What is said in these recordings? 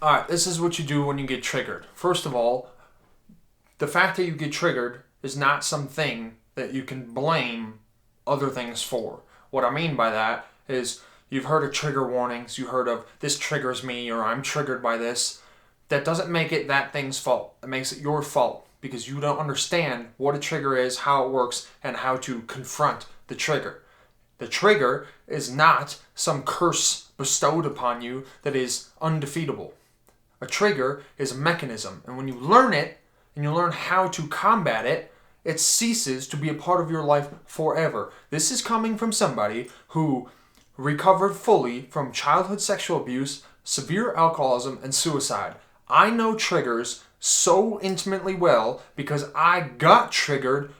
Alright, this is what you do when you get triggered. First of all, the fact that you get triggered is not something that you can blame other things for. What I mean by that is you've heard of trigger warnings, you heard of this triggers me or I'm triggered by this. That doesn't make it that thing's fault. It makes it your fault because you don't understand what a trigger is, how it works, and how to confront the trigger. The trigger is not some curse bestowed upon you that is undefeatable. A trigger is a mechanism, and when you learn it and you learn how to combat it, it ceases to be a part of your life forever. This is coming from somebody who recovered fully from childhood sexual abuse, severe alcoholism, and suicide. I know triggers so intimately well because I got triggered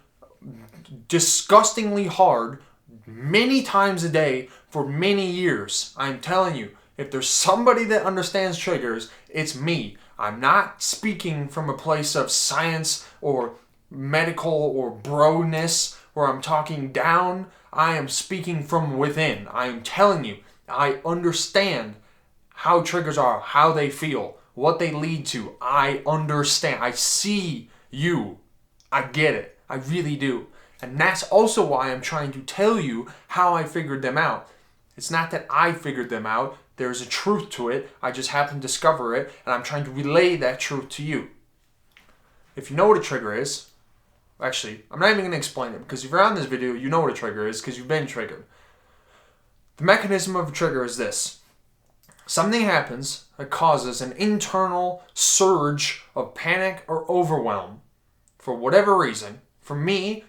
disgustingly hard many times a day for many years. I'm telling you, if there's somebody that understands triggers, it's me. I'm not speaking from a place of science or medical or bro-ness where I'm talking down. I am speaking from within. I am telling you, I understand how triggers are, how they feel, what they lead to. I understand. I see you. I get it. I really do. And that's also why I'm trying to tell you how I figured them out. It's not that I figured them out. There's a truth to it. I just happened to discover it, and I'm trying to relay that truth to you. If you know what a trigger is, actually, I'm not even going to explain it, because if you're on this video, you know what a trigger is, because you've been triggered. The mechanism of a trigger is this. Something happens that causes an internal surge of panic or overwhelm for whatever reason. For me,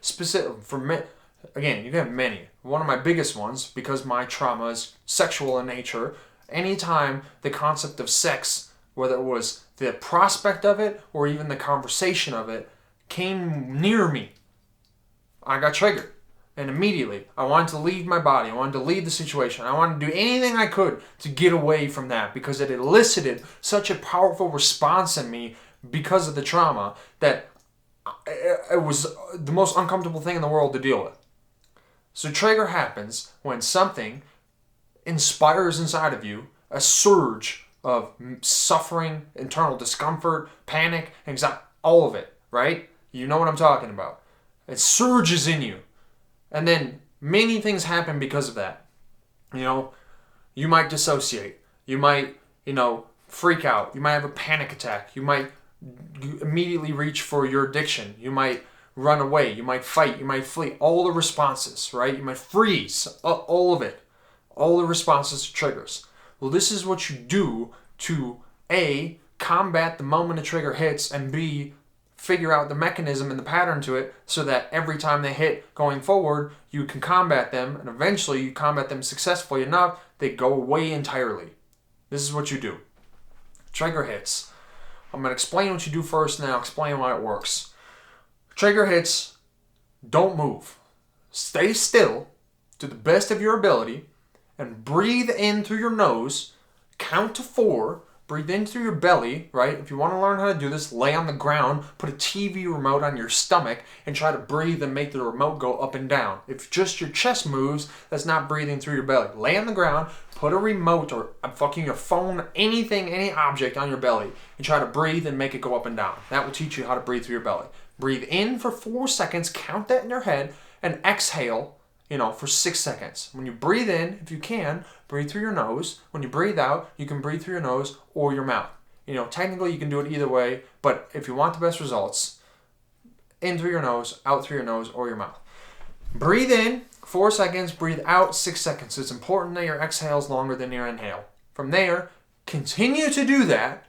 again, you can have many. One of my biggest ones, because my trauma is sexual in nature, anytime the concept of sex, whether it was the prospect of it or even the conversation of it, came near me, I got triggered. And immediately, I wanted to leave my body. I wanted to leave the situation. I wanted to do anything I could to get away from that because it elicited such a powerful response in me because of the trauma that it was the most uncomfortable thing in the world to deal with. So trigger happens when something inspires inside of you a surge of suffering, internal discomfort, panic, anxiety, all of it, right? You know what I'm talking about. It surges in you. And then many things happen because of that. You might dissociate. You might, freak out. You might have a panic attack. You might immediately reach for your addiction. You might run away. You might fight. You might flee. All the responses, right? You might freeze. All of it. All the responses to triggers. Well, this is what you do to A, combat the moment a trigger hits, and B, figure out the mechanism and the pattern to it so that every time they hit going forward, you can combat them, and eventually you combat them successfully enough, they go away entirely. This is what you do. Trigger hits. I'm going to explain what you do first, and then I'll explain why it works. Trigger hits, don't move. Stay still to the best of your ability and breathe in through your nose, count to 4, breathe in through your belly, right? If you want to learn how to do this, lay on the ground, put a TV remote on your stomach, and try to breathe and make the remote go up and down. If just your chest moves, that's not breathing through your belly. Lay on the ground, put a remote or your phone, anything, any object on your belly, and try to breathe and make it go up and down. That will teach you how to breathe through your belly. Breathe in for 4 seconds, count that in your head, and exhale, for 6 seconds. When you breathe in, if you can, breathe through your nose. When you breathe out, you can breathe through your nose or your mouth. Technically you can do it either way, but if you want the best results, in through your nose, out through your nose or your mouth. Breathe in 4 seconds, breathe out 6 seconds. It's important that your exhale is longer than your inhale. From there, continue to do that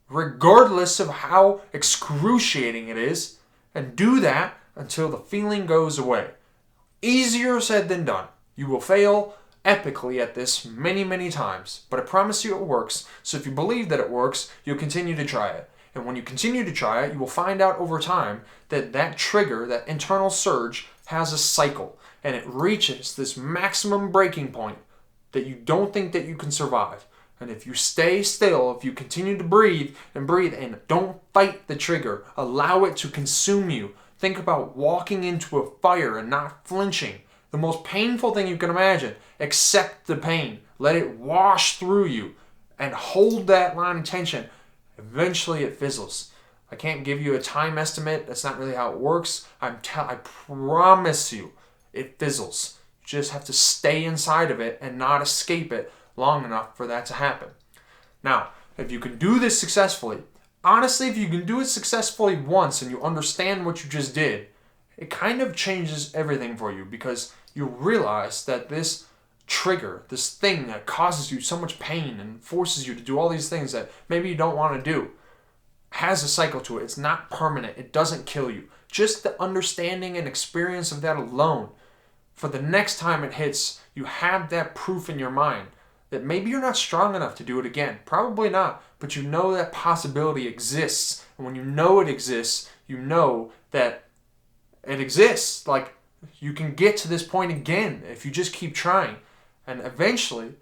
regardless of how excruciating it is, and do that until the feeling goes away. Easier said than done. You will fail epically at this many, many times, but I promise you it works. So if you believe that it works, you'll continue to try it. And when you continue to try it, you will find out over time that trigger, that internal surge, has a cycle, and it reaches this maximum breaking point that you don't think that you can survive. And if you stay still, if you continue to breathe and don't fight the trigger, allow it to consume you. Think about walking into a fire and not flinching. The most painful thing you can imagine. Accept the pain. Let it wash through you. and hold that line of tension, eventually it fizzles. I can't give you a time estimate. That's not really how it works. I promise you, it fizzles. You just have to stay inside of it and not escape it long enough for that to happen. Now, if you can do this successfully, honestly, if you can do it successfully once and you understand what you just did, it kind of changes everything for you, because you realize that this trigger, this thing that causes you so much pain and forces you to do all these things that maybe you don't want to do, has a cycle to it. It's not permanent. It doesn't kill you. Just the understanding and experience of that alone, for the next time it hits, you have that proof in your mind that maybe you're not strong enough to do it again. Probably not, but you know that possibility exists. And when you know it exists, you know that it exists. Like, you can get to this point again if you just keep trying. And eventually,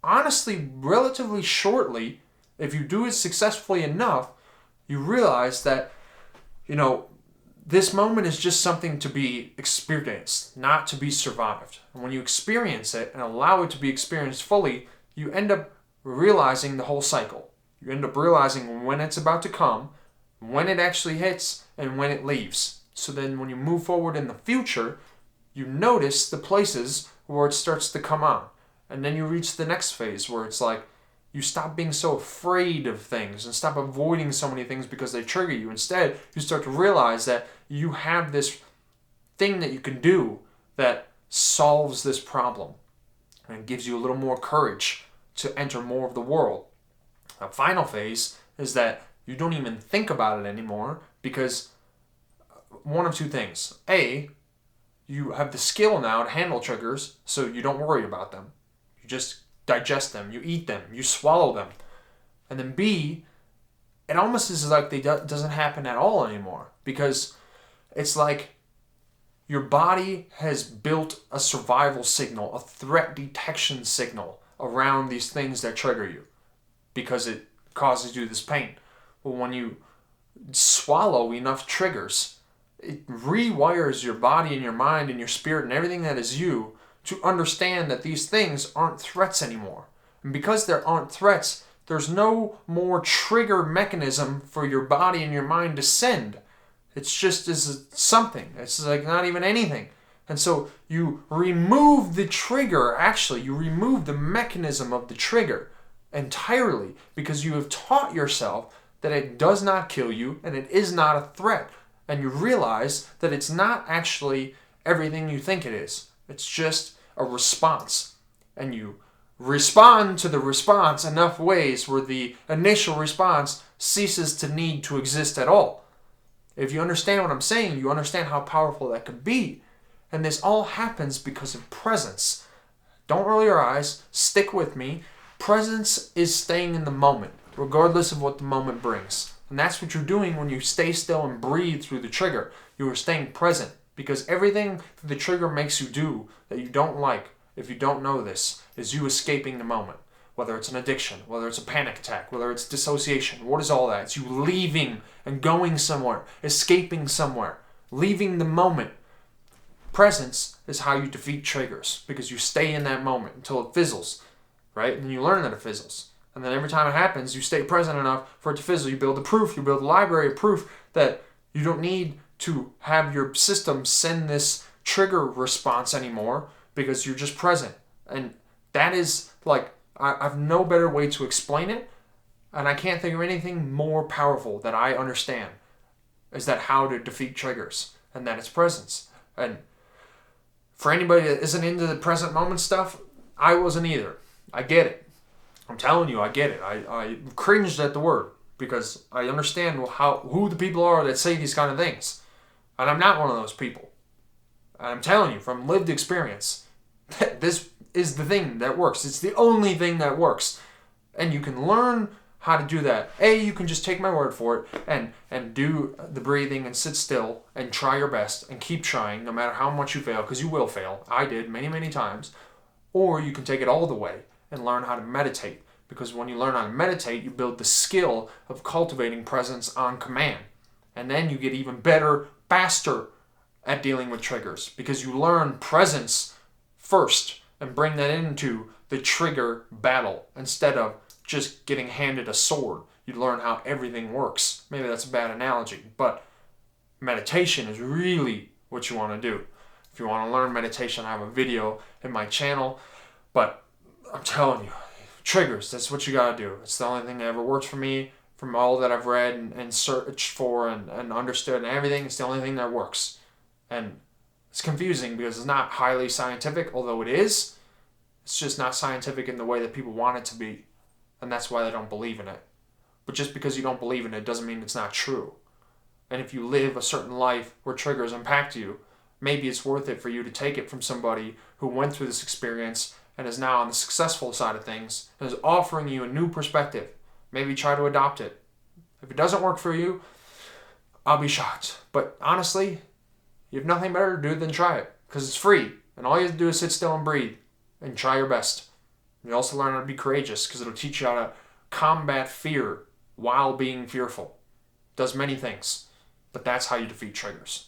honestly, relatively shortly, if you do it successfully enough, you realize that, this moment is just something to be experienced, not to be survived. And when you experience it and allow it to be experienced fully, you end up realizing the whole cycle. You end up realizing when it's about to come, when it actually hits, and when it leaves. So then when you move forward in the future, you notice the places where it starts to come on. And then you reach the next phase where it's like, you stop being so afraid of things and stop avoiding so many things because they trigger you. Instead, you start to realize that you have this thing that you can do that solves this problem. And it gives you a little more courage to enter more of the world. The final phase is that you don't even think about it anymore, because one of two things. A, you have the skill now to handle triggers, so you don't worry about them. You just digest them, you eat them, you swallow them. And then B, it almost is like doesn't happen at all anymore, because it's like your body has built a survival signal, a threat detection signal around these things that trigger you, because it causes you this pain. But when you swallow enough triggers, it rewires your body and your mind and your spirit and everything that is you to understand that these things aren't threats anymore. And because there aren't threats, there's no more trigger mechanism for your body and your mind to send. It's just as something. It's like not even anything. And so you remove the trigger, actually, you remove the mechanism of the trigger entirely, because you have taught yourself that it does not kill you and it is not a threat. And you realize that it's not actually everything you think it is. It's just a response. And you respond to the response enough ways where the initial response ceases to need to exist at all. If you understand what I'm saying, you understand how powerful that could be. And this all happens because of presence. Don't roll your eyes. Stick with me. Presence is staying in the moment, regardless of what the moment brings. And that's what you're doing when you stay still and breathe through the trigger. You are staying present, because everything that the trigger makes you do that you don't like, if you don't know this, is you escaping the moment. Whether it's an addiction, whether it's a panic attack, whether it's dissociation, what is all that? It's you leaving and going somewhere, escaping somewhere, leaving the moment. Presence is how you defeat triggers, because you stay in that moment until it fizzles, right? And then you learn that it fizzles. And then every time it happens, you stay present enough for it to fizzle. You build the proof, you build a library of proof that you don't need to have your system send this trigger response anymore, because you're just present. And that is like, I've no better way to explain it, and I can't think of anything more powerful that I understand, is that how to defeat triggers, and that it's presence. And for anybody that isn't into the present moment stuff, I wasn't either. I get it. I'm telling you, I get it. I cringed at the word, because I understand who the people are that say these kind of things. And I'm not one of those people. And I'm telling you from lived experience, this is the thing that works. It's the only thing that works. And you can learn how to do that. You can just take my word for it and do the breathing and sit still and try your best and keep trying no matter how much you fail, because you will fail. I did many, many times. Or you can take it all the way and learn how to meditate. Because when you learn how to meditate, you build the skill of cultivating presence on command. And then you get even better, faster at dealing with triggers, because you learn presence first and bring that into the trigger battle instead of just getting handed a sword. You'd learn how everything works. Maybe that's a bad analogy, but meditation is really what you want to do. If you want to learn meditation, I have a video in my channel, but I'm telling you, triggers, that's what you got to do. It's the only thing that ever works for me from all that I've read and searched for and understood and everything. It's the only thing that works. And it's confusing because it's not highly scientific, although it is. It's just not scientific in the way that people want it to be. And that's why they don't believe in it. But just because you don't believe in it doesn't mean it's not true. And if you live a certain life where triggers impact you, maybe it's worth it for you to take it from somebody who went through this experience and is now on the successful side of things and is offering you a new perspective. Maybe try to adopt it. If it doesn't work for you, I'll be shocked. But honestly, you have nothing better to do than try it because it's free. And all you have to do is sit still and breathe and try your best. You also learn how to be courageous because it'll teach you how to combat fear while being fearful. It does many things, but that's how you defeat triggers.